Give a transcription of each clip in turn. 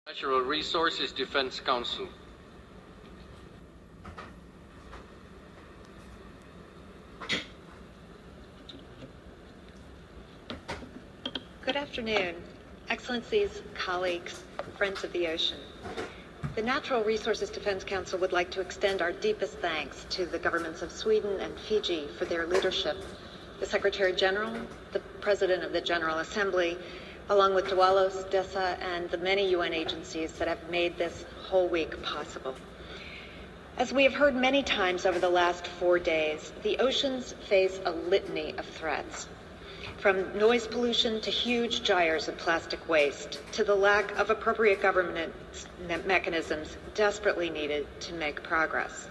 Natural Resources Defense Council. Good afternoon, Excellencies, colleagues, friends of the ocean. The Natural Resources Defense Council would like to extend our deepest thanks to the governments of Sweden and Fiji for their leadership, the Secretary General, the President of the General Assembly, along with Dualos, DESA, and the many UN agencies that have made this whole week possible. As we have heard many times over the last 4 days, the oceans face a litany of threats. From noise pollution to huge gyres of plastic waste, to the lack of appropriate government mechanisms desperately needed to make progress.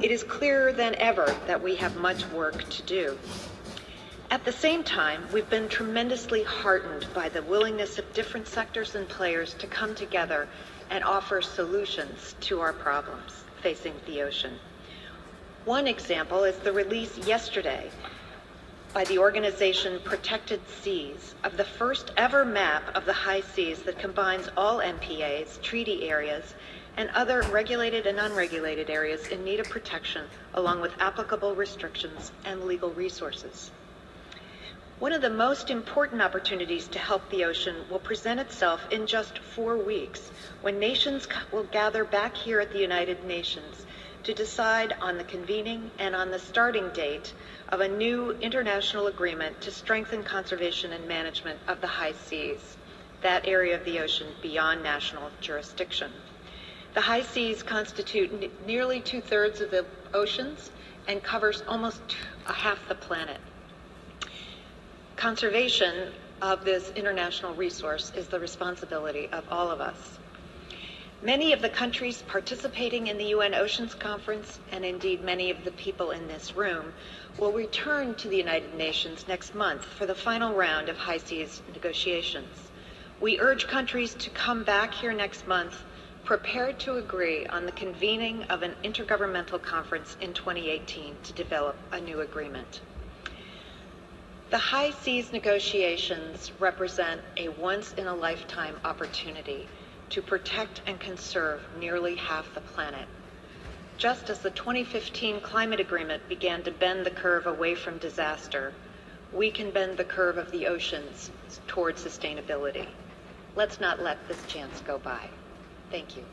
It is clearer than ever that we have much work to do. At the same time, we've been tremendously heartened by the willingness of different sectors and players to come together and offer solutions to our problems facing the ocean. One example is the release yesterday by the organization ProtectedSeas of the first ever map of the high seas that combines all MPAs, treaty areas, and other regulated and unregulated areas in need of protection, along with applicable restrictions and legal resources. One of the most important opportunities to help the ocean will present itself in just 4 weeks, when nations will gather back here at the United Nations to decide on the convening and on the starting date of a new international agreement to strengthen conservation and management of the high seas, that area of the ocean beyond national jurisdiction. The high seas constitute nearly 2/3 of the oceans and covers almost half the planet. Conservation of this international resource is the responsibility of all of us. Many of the countries participating in the UN Oceans Conference, and indeed many of the people in this room, will return to the United Nations next month for the final round of high seas negotiations. We urge countries to come back here next month prepared to agree on the convening of an intergovernmental conference in 2018 to develop a new agreement. The high seas negotiations represent a once-in-a-lifetime opportunity to protect and conserve nearly half the planet. Just as the 2015 climate agreement began to bend the curve away from disaster, we can bend the curve of the oceans toward sustainability. Let's not let this chance go by. Thank you.